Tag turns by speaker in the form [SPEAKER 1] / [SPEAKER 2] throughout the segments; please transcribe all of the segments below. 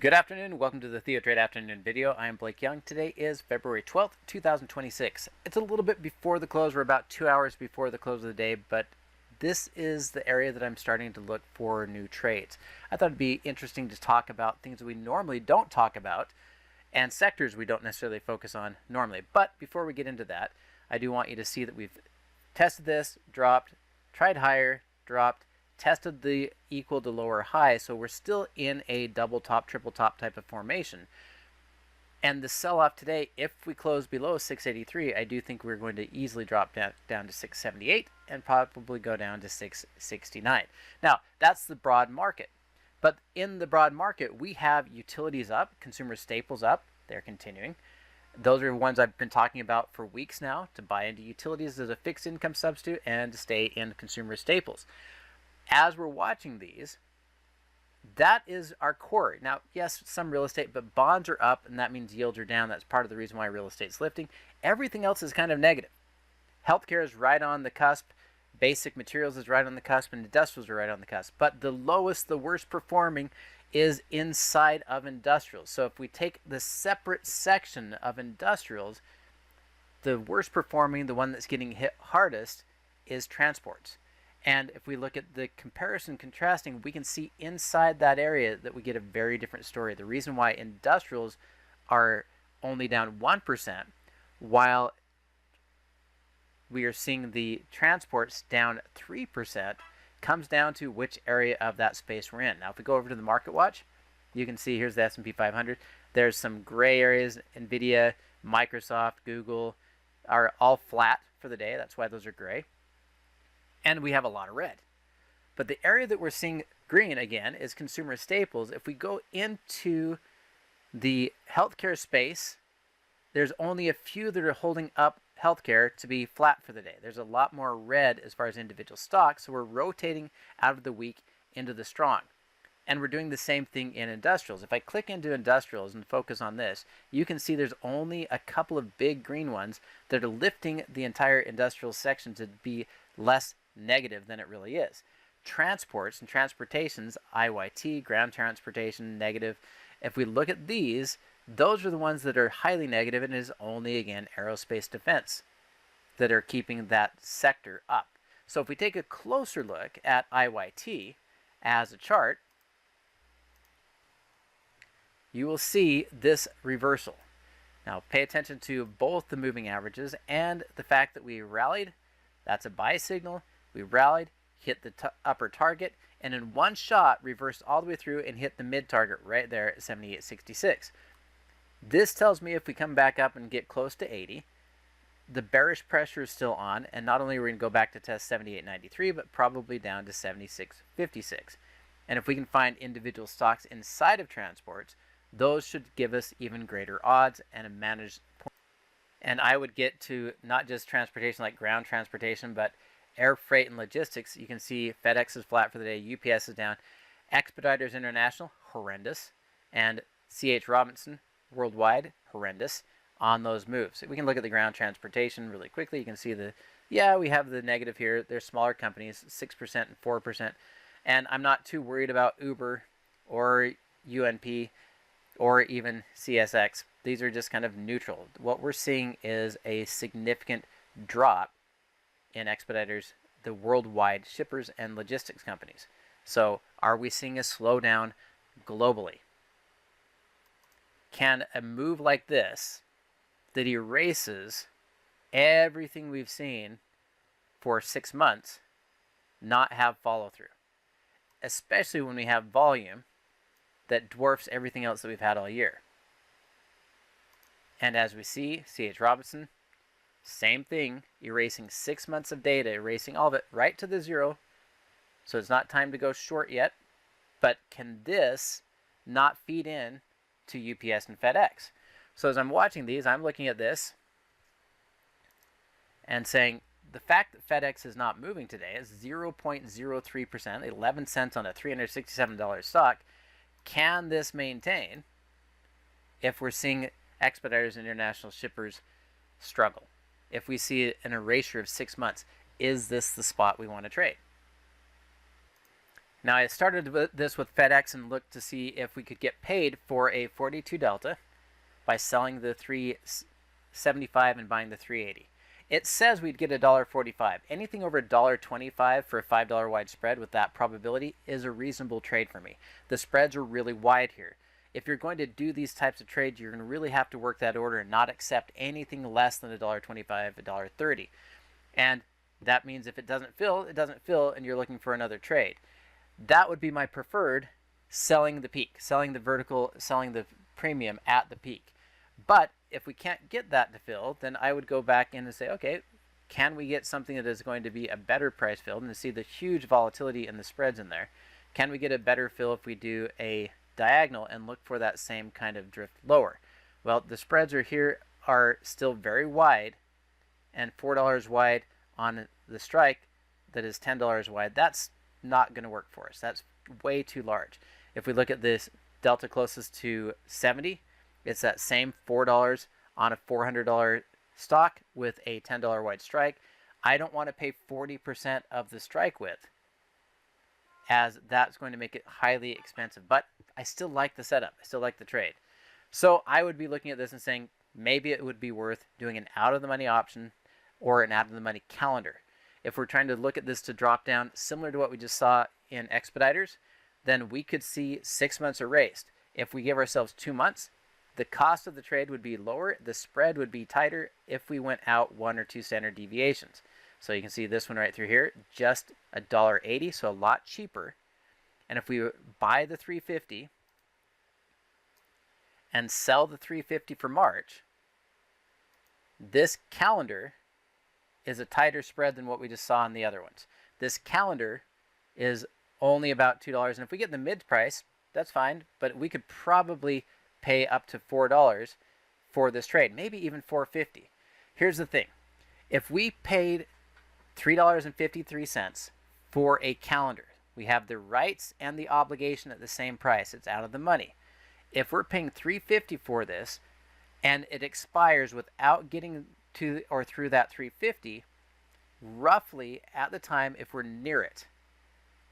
[SPEAKER 1] Good afternoon. Welcome to the TheoTRADE afternoon video. I am Blake Young. Today is February 12th, 2026. It's a little bit before the close. We're about 2 hours before the close of the day, but this is the area that I'm starting to look for new trades. I thought it'd be interesting to talk about things that we normally don't talk about and sectors we don't necessarily focus on normally. But before we get into that, I do want you to see that we've tested this, dropped, tried higher, dropped, tested the equal to lower high, so we're still in a double top, triple top type of formation. And the sell-off today, if we close below 683, I do think we're going to easily drop down to 678 and probably go down to 669. Now, that's the broad market. But in the broad market, we have utilities up, consumer staples up. They're continuing. Those are ones I've been talking about for weeks now, to buy into utilities as a fixed income substitute and to stay in consumer staples. As we're watching these, that is our core. Now, yes, some real estate, but bonds are up, and that means yields are down. That's part of the reason why real estate's lifting. Everything else is kind of negative. Healthcare is right on the cusp. Basic materials is right on the cusp, and industrials are right on the cusp. But the lowest, the worst performing is inside of industrials. So if we take the separate section of industrials, the worst performing, the one that's getting hit hardest, is transports. And if we look at the comparison contrasting, we can see inside that area that we get a very different story. The reason why industrials are only down 1%, while we are seeing the transports down 3%, comes down to which area of that space we're in. Now, if we go over to the market watch, you can see here's the S&P 500. There's some gray areas. NVIDIA, Microsoft, Google are all flat for the day. That's why those are gray. And we have a lot of red. But the area that we're seeing green again is consumer staples. If we go into the healthcare space, there's only a few that are holding up healthcare to be flat for the day. There's a lot more red as far as individual stocks, so we're rotating out of the weak into the strong. And we're doing the same thing in industrials. If I click into industrials and focus on this, you can see there's only a couple of big green ones that are lifting the entire industrial section to be less negative than it really is. Transports and transportations, IYT, ground transportation, negative. If we look at these, those are the ones that are highly negative, and it is only, again, aerospace defense that are keeping that sector up. So if we take a closer look at IYT as a chart, you will see this reversal. Now pay attention to both the moving averages and the fact that we rallied. That's a buy signal. We rallied, hit the upper target, and in one shot reversed all the way through and hit the mid target right there at 78.66. This tells me if we come back up and get close to 80, the bearish pressure is still on, and not only are we going to go back to test 78.93, but probably down to 76.56. And if we can find individual stocks inside of transports, those should give us even greater odds and a managed point. And I would get to not just transportation like ground transportation, but air freight and logistics. You can see FedEx is flat for the day, UPS is down, Expeditors International, horrendous, and C.H. Robinson worldwide, horrendous on those moves. We can look at the ground transportation really quickly. You can see we have the negative here. They're smaller companies, 6% and 4%. And I'm not too worried about Uber or UNP or even CSX. These are just kind of neutral. What we're seeing is a significant drop in Expeditors, the worldwide shippers and logistics companies. So are we seeing a slowdown globally? Can a move like this that erases everything we've seen for 6 months not have follow through? Especially when we have volume that dwarfs everything else that we've had all year. And as we see, C.H. Robinson, same thing, erasing 6 months of data, erasing all of it right to the zero. So it's not time to go short yet. But can this not feed in to UPS and FedEx? So as I'm watching these, I'm looking at this and saying the fact that FedEx is not moving today is 0.03%, 11 cents on a $367 stock. Can this maintain if we're seeing Expeditors and international shippers struggle? If we see an erasure of 6 months, is this the spot we want to trade? Now I started this with FedEx and looked to see if we could get paid for a 42 Delta by selling the 375 and buying the 380. It says we'd get $1.45. Anything over $1.25 for a $5 wide spread with that probability is a reasonable trade for me. The spreads are really wide here. If you're going to do these types of trades, you're going to really have to work that order and not accept anything less than $1.25, $1.30. And that means if it doesn't fill, it doesn't fill, and you're looking for another trade. That would be my preferred, selling the peak, selling the vertical, selling the premium at the peak. But if we can't get that to fill, then I would go back in and say, okay, can we get something that is going to be a better price fill? And to see the huge volatility in the spreads in there, can we get a better fill if we do a diagonal and look for that same kind of drift lower? Well, the spreads are still very wide, and $4 wide on the strike that is $10 wide. That's not going to work for us. That's way too large. If we look at this delta closest to 70, it's that same $4 on a $400 stock with a $10 wide strike. I don't want to pay 40% of the strike width, as that's going to make it highly expensive. But I still like the setup. I still like the trade. So I would be looking at this and saying maybe it would be worth doing an out-of-the-money option or an out-of-the-money calendar. If we're trying to look at this to drop down, similar to what we just saw in Expeditors, then we could see 6 months erased. If we give ourselves 2 months, the cost of the trade would be lower, the spread would be tighter if we went out 1 or 2 standard deviations. So you can see this one right through here, just $1.80, so a lot cheaper. And if we buy the 350 and sell the 350 for March, this calendar is a tighter spread than what we just saw in the other ones. This calendar is only about $2, and if we get the mid price, that's fine, but we could probably pay up to $4 for this trade, maybe even $4.50. Here's the thing. If we paid $3.53 for a calendar, we have the rights and the obligation at the same price. It's out of the money. If we're paying $3.50 for this and it expires without getting to or through that $3.50, roughly at the time, if we're near it,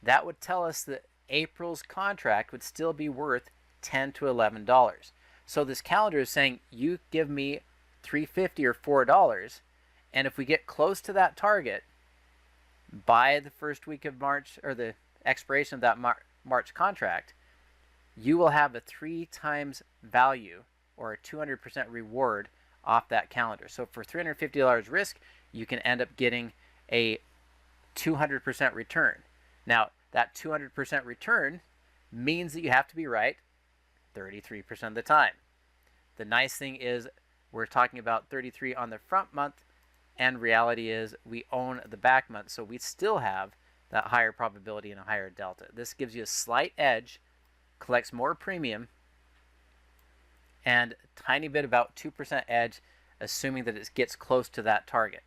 [SPEAKER 1] that would tell us that April's contract would still be worth $10 to $11. So this calendar is saying you give me $3.50 or $4, and if we get close to that target by the first week of March, or the expiration of that March contract, you will have a 3 times value or a 200% reward off that calendar. So for $350 risk, you can end up getting a 200% return. Now, that 200% return means that you have to be right 33% of the time. The nice thing is we're talking about 33 on the front month, and reality is we own the back month, so we still have that higher probability and a higher delta. This gives you a slight edge, collects more premium, and a tiny bit, about 2% edge, assuming that it gets close to that target.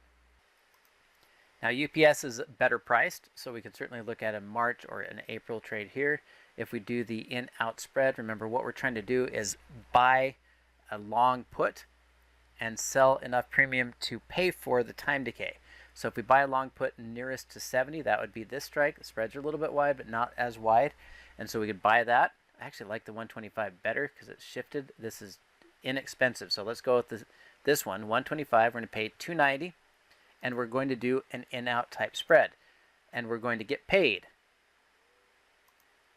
[SPEAKER 1] Now UPS is better priced, so we can certainly look at a March or an April trade here. If we do the in-out spread, remember what we're trying to do is buy a long put and sell enough premium to pay for the time decay. So if we buy a long put nearest to 70, that would be this strike. The spreads are a little bit wide, but not as wide. And so we could buy that. I actually like the 125 better because it's shifted. This is inexpensive. So let's go with this one, 125. We're going to pay $2.90, and we're going to do an in-out type spread. And we're going to get paid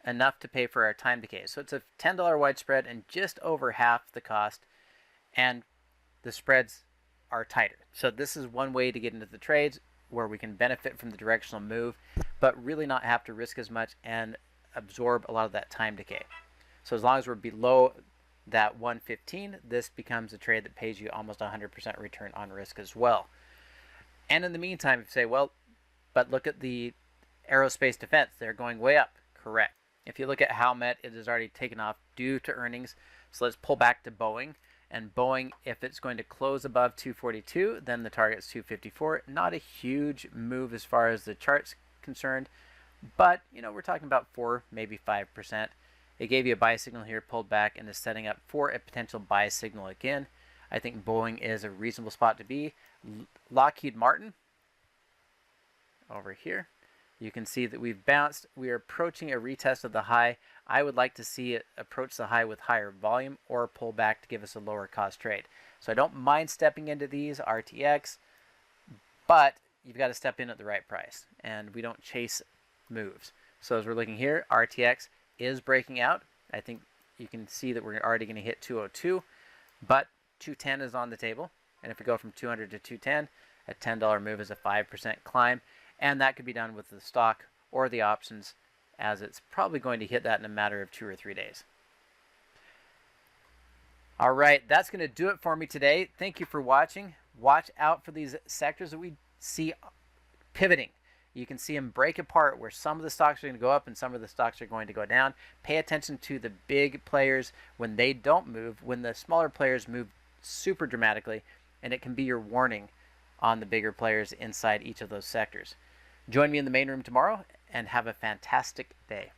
[SPEAKER 1] enough to pay for our time decay. So it's a $10 wide spread and just over half the cost, and the spreads are tighter. So this is one way to get into the trades where we can benefit from the directional move, but really not have to risk as much and absorb a lot of that time decay. So as long as we're below that 115, this becomes a trade that pays you almost 100% return on risk as well. And in the meantime, if you say, well, but look at the aerospace defense, they're going way up. Correct. If you look at Howmet, it has already taken off due to earnings. So let's pull back to Boeing. And Boeing, if it's going to close above 242, then the target's 254. Not a huge move as far as the chart's concerned, but we're talking about 4, maybe 5%. It gave you a buy signal here, pulled back, and is setting up for a potential buy signal again. I think Boeing is a reasonable spot to be. Lockheed Martin over here. You can see that we've bounced. We are approaching a retest of the high. I would like to see it approach the high with higher volume or pull back to give us a lower cost trade. So I don't mind stepping into these RTX, but you've got to step in at the right price, and we don't chase moves. So as we're looking here, RTX is breaking out. I think you can see that we're already going to hit 202, but 210 is on the table. And if we go from 200 to 210, a $10 move is a 5% climb, and that could be done with the stock or the options, as it's probably going to hit that in a matter of 2 or 3 days. All right, that's going to do it for me today. Thank you for watching. Watch out for these sectors that we see pivoting. You can see them break apart where some of the stocks are going to go up and some of the stocks are going to go down. Pay attention to the big players when they don't move, when the smaller players move super dramatically, and it can be your warning on the bigger players inside each of those sectors. Join me in the main room tomorrow and have a fantastic day.